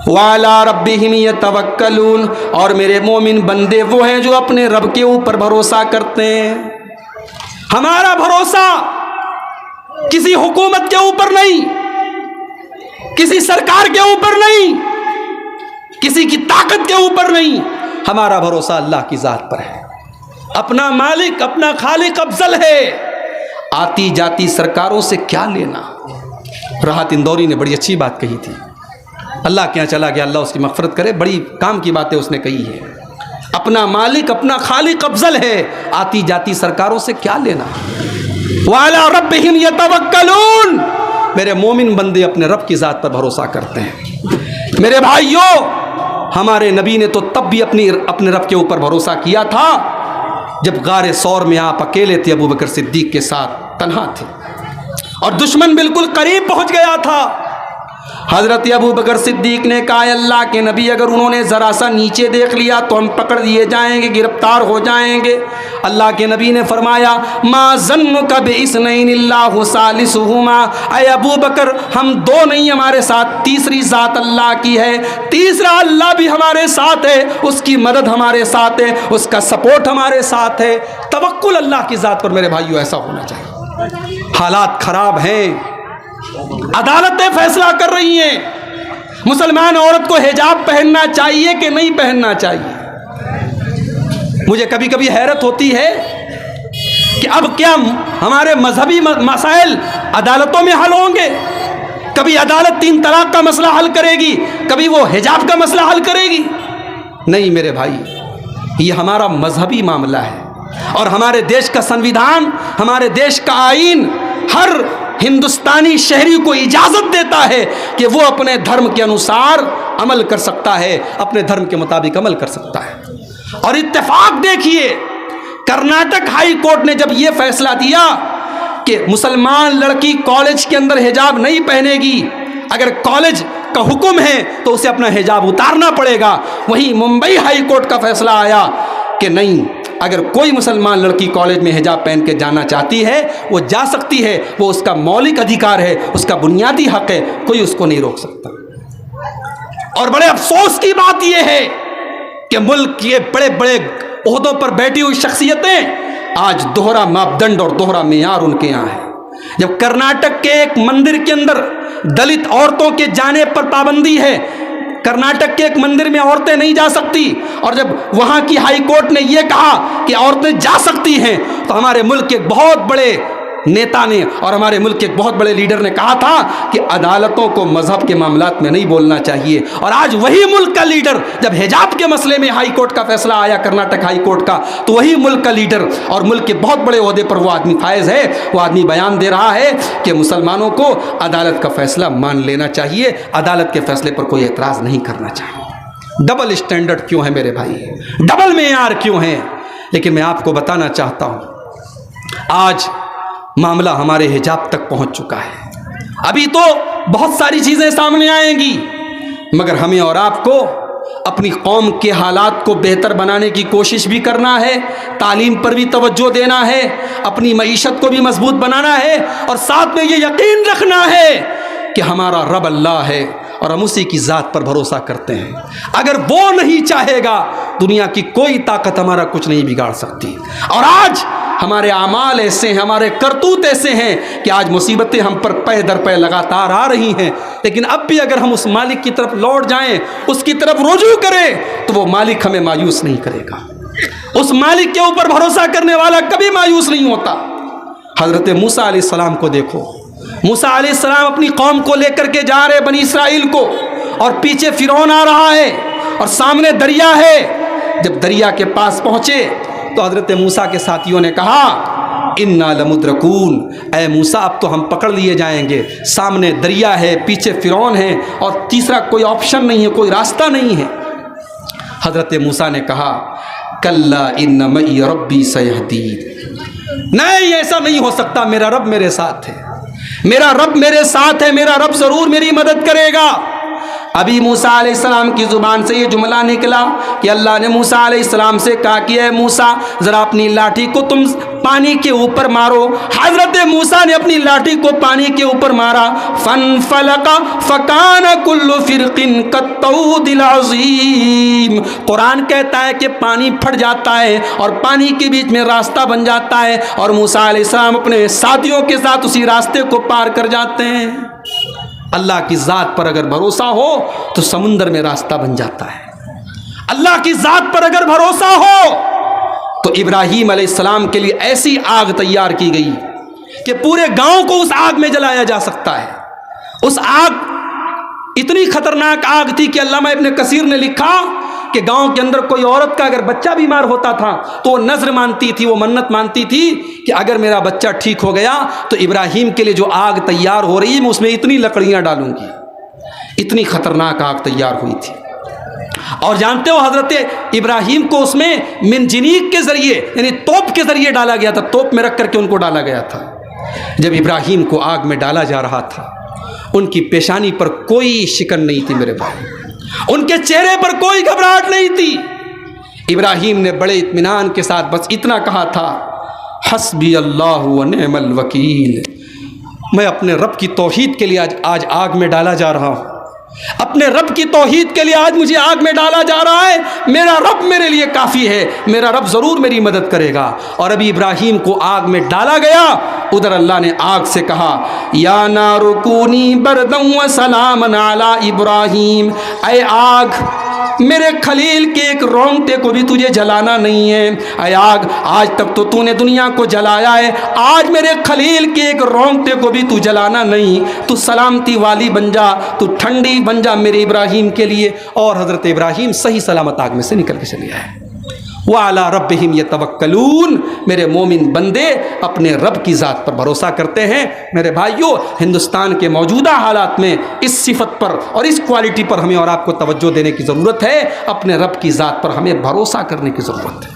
وَعَلَىٰ رَبِّهِمْ يَتَوَكَّلُونَ، اور میرے مومن بندے وہ ہیں جو اپنے رب کے اوپر بھروسہ کرتے ہیں۔ ہمارا بھروسہ کسی حکومت کے اوپر نہیں، کسی سرکار کے اوپر نہیں، کسی کی طاقت کے اوپر نہیں، ہمارا بھروسہ اللہ کی ذات پر ہے۔ اپنا مالک، اپنا خالق افضل ہے، آتی جاتی سرکاروں سے کیا لینا۔ راحت اندوری نے بڑی اچھی بات کہی تھی، اللہ کے یہاں چلا گیا، اللہ اس کی مغفرت کرے، بڑی کام کی باتیں اس نے کہی ہے۔ اپنا مالک، اپنا خالق افضل ہے، آتی جاتی سرکاروں سے کیا لینا۔ وَعَلَىٰ رَبِّهِمْ يَتَوَكَّلُونَ، میرے مومن بندے اپنے رب کی ذات پر بھروسہ کرتے ہیں۔ میرے بھائیوں، ہمارے نبی نے تو تب بھی اپنے رب کے اوپر بھروسہ کیا تھا جب غار ثور میں آپ اکیلے تھے، ابو بکر صدیق کے ساتھ تنہا تھے اور دشمن بالکل قریب پہنچ گیا تھا۔ حضرت ابو بکر صدیق نے کہا، اللہ کے نبی اگر انہوں نے ذرا سا نیچے دیکھ لیا تو ہم پکڑ لیے جائیں گے، گرفتار ہو جائیں گے۔ اللہ کے نبی نے فرمایا، ما ظنک باثنین اللہ ثالثہما، اے ابو بکر ہم دو نہیں، ہمارے ساتھ تیسری ذات اللہ کی ہے، تیسرا اللہ بھی ہمارے ساتھ ہے، اس کی مدد ہمارے ساتھ ہے، اس کا سپورٹ ہمارے ساتھ ہے۔ توکل اللہ کی ذات پر میرے بھائیوں ایسا ہونا چاہیے۔ حالات خراب ہیں، عدالتیں فیصلہ کر رہی ہیں، مسلمان عورت کو حجاب پہننا چاہیے کہ نہیں پہننا چاہیے۔ مجھے کبھی کبھی حیرت ہوتی ہے کہ اب کیا ہمارے مذہبی مسائل عدالتوں میں حل ہوں گے؟ کبھی عدالت 3 طلاق کا مسئلہ حل کرے گی، کبھی وہ حجاب کا مسئلہ حل کرے گی؟ نہیں میرے بھائی، یہ ہمارا مذہبی معاملہ ہے، اور ہمارے دیش کا سنویدھان، ہمارے دیش کا آئین ہر ہندوستانی شہری کو اجازت دیتا ہے کہ وہ اپنے دھرم کے انوسار عمل کر سکتا ہے، اپنے دھرم کے مطابق عمل کر سکتا ہے۔ اور اتفاق دیکھیے، کرناٹک ہائی کورٹ نے جب یہ فیصلہ دیا کہ مسلمان لڑکی کالج کے اندر حجاب نہیں پہنے گی، اگر کالج کا حکم ہے تو اسے اپنا حجاب اتارنا پڑے گا، وہیں ممبئی ہائی کورٹ کا فیصلہ آیا کہ نہیں، اگر کوئی مسلمان لڑکی کالج میں حجاب پہن کے جانا چاہتی ہے وہ جا سکتی ہے، وہ اس کا مولک ادھیکار ہے، اس کا بنیادی حق ہے، کوئی اس کو نہیں روک سکتا۔ اور بڑے افسوس کی بات یہ ہے کہ ملک کے بڑے بڑے عہدوں پر بیٹھی ہوئی شخصیتیں آج دوہرا ماپدنڈ اور دوہرا معیار ان کے یہاں ہے۔ جب کرناٹک کے ایک مندر کے اندر دلت عورتوں کے جانے پر پابندی ہے، کرناٹک کے ایک مندر میں عورتیں نہیں جا سکتی، اور جب وہاں کی ہائی کورٹ نے یہ کہا کہ عورتیں جا سکتی ہیں، تو ہمارے ملک کے بہت بڑے نیتا نے اور ہمارے ملک کے بہت بڑے لیڈر نے کہا تھا کہ عدالتوں کو مذہب کے معاملات میں نہیں بولنا چاہیے۔ اور آج وہی ملک کا لیڈر، جب حجاب کے مسئلے میں ہائی کورٹ کا فیصلہ آیا، کرناٹک ہائی کورٹ کا، تو وہی ملک کا لیڈر اور ملک کے بہت بڑے عہدے پر وہ آدمی فائز ہے، وہ آدمی بیان دے رہا ہے کہ مسلمانوں کو عدالت کا فیصلہ مان لینا چاہیے، عدالت کے فیصلے پر کوئی اعتراض نہیں کرنا چاہیے۔ ڈبل اسٹینڈرڈ کیوں ہے میرے بھائی، ڈبل معیار کیوں ہے؟ لیکن میں آپ کو بتانا چاہتا ہوں، آج معاملہ ہمارے حجاب تک پہنچ چکا ہے۔ ابھی تو بہت ساری چیزیں سامنے آئیں گی، مگر ہمیں اور آپ کو اپنی قوم کے حالات کو بہتر بنانے کی کوشش بھی کرنا ہے، تعلیم پر بھی توجہ دینا ہے، اپنی معیشت کو بھی مضبوط بنانا ہے، اور ساتھ میں یہ یقین رکھنا ہے کہ ہمارا رب اللہ ہے اور ہم اسی کی ذات پر بھروسہ کرتے ہیں۔ اگر وہ نہیں چاہے گا، دنیا کی کوئی طاقت ہمارا کچھ نہیں بگاڑ سکتی۔ اور آج ہمارے اعمال ایسے ہیں، ہمارے کرتوت ایسے ہیں کہ آج مصیبتیں ہم پر پے در پے لگاتار آ رہی ہیں، لیکن اب بھی اگر ہم اس مالک کی طرف لوٹ جائیں، اس کی طرف رجوع کریں، تو وہ مالک ہمیں مایوس نہیں کرے گا۔ اس مالک کے اوپر بھروسہ کرنے والا کبھی مایوس نہیں ہوتا۔ حضرت موسیٰ علیہ السلام کو دیکھو، موسیٰ علیہ السلام اپنی قوم کو لے کر کے جا رہے بنی اسرائیل کو، اور پیچھے فرعون آ رہا ہے اور سامنے دریا ہے۔ جب دریا کے پاس پہنچے تو حضرت موسیٰ کے ساتھیوں نے کہا، انا لمدرکون، اے موسیٰ اب تو ہم پکڑ لیے جائیں گے، سامنے دریا ہے، پیچھے فرعون ہے، اور تیسرا کوئی آپشن نہیں ہے، کوئی راستہ نہیں ہے۔ حضرت موسیٰ نے کہا، کلا ان معی ربی سیہدین، نہیں ایسا نہیں ہو سکتا، میرا رب میرے ساتھ ہے، میرا رب میرے ساتھ ہے، میرا رب ضرور میری مدد کرے گا۔ ابھی موسیٰ علیہ السلام کی زبان سے یہ جملہ نکلا کہ اللہ نے موسیٰ علیہ السلام سے کہا کہ اے موسیٰ ذرا اپنی لاٹھی کو تم پانی کے اوپر مارو۔ حضرت موسیٰ نے اپنی لاٹھی کو پانی کے اوپر مارا، فانفلق فکان کل فرق کالطود العظیم۔ قرآن کہتا ہے کہ پانی پھٹ جاتا ہے اور پانی کے بیچ میں راستہ بن جاتا ہے، اور موسیٰ علیہ السلام اپنے ساتھیوں کے ساتھ اسی راستے کو پار کر جاتے ہیں۔ اللہ کی ذات پر اگر بھروسہ ہو تو سمندر میں راستہ بن جاتا ہے۔ اللہ کی ذات پر اگر بھروسہ ہو تو ابراہیم علیہ السلام کے لیے ایسی آگ تیار کی گئی کہ پورے گاؤں کو اس آگ میں جلایا جا سکتا ہے۔ اس آگ اتنی خطرناک آگ تھی کہ علامہ ابن کثیر نے لکھا کہ گاؤں کے اندر کوئی عورت کا اگر بچہ بیمار ہوتا تھا تو وہ نذر مانتی تھی، وہ منت مانتی تھی کہ اگر میرا بچہ ٹھیک ہو گیا تو ابراہیم کے لیے جو آگ تیار ہو رہی ہے میں اس میں اتنی لکڑیاں ڈالوں گی۔ اتنی خطرناک آگ تیار ہوئی تھی۔ اور جانتے ہو حضرت ابراہیم کو اس میں منجنیق کے ذریعے یعنی توپ کے ذریعے ڈالا گیا تھا، توپ میں رکھ کر کے ان کو ڈالا گیا تھا۔ جب ابراہیم کو آگ میں ڈالا جا رہا تھا ان کی پیشانی پر کوئی شکن نہیں تھی میرے بھائی، ان کے چہرے پر کوئی گھبراہٹ نہیں تھی۔ ابراہیم نے بڑے اطمینان کے ساتھ بس اتنا کہا تھا، حسبی اللہ و نعم الوکیل، میں اپنے رب کی توحید کے لیے آج آگ میں ڈالا جا رہا ہوں، اپنے رب کی توحید کے لیے آج مجھے آگ میں ڈالا جا رہا ہے، میرا رب میرے لیے کافی ہے، میرا رب ضرور میری مدد کرے گا۔ اور ابھی ابراہیم کو آگ میں ڈالا گیا، ادھر اللہ نے آگ سے کہا، یا نار کونی بردا و سلاما علی ابراہیم، اے آگ میرے خلیل کے ایک رونگٹے کو بھی تجھے جلانا نہیں ہے۔ اے آگ آج تک تو نے دنیا کو جلایا ہے، آج میرے خلیل کے ایک رونگٹے کو بھی تو جلانا نہیں، تو سلامتی والی بن جا، تو ٹھنڈی بن جا میرے ابراہیم کے لیے۔ اور حضرت ابراہیم صحیح سلامت آگ میں سے نکل کے چلے آئے۔ وَعَلَىٰ رَبِّهِمْ يَتَوَكَّلُونَ، میرے مومن بندے اپنے رب کی ذات پر بھروسہ کرتے ہیں۔ میرے بھائیوں، ہندوستان کے موجودہ حالات میں اس صفت پر اور اس کوالٹی پر ہمیں اور آپ کو توجہ دینے کی ضرورت ہے۔ اپنے رب کی ذات پر ہمیں بھروسہ کرنے کی ضرورت ہے۔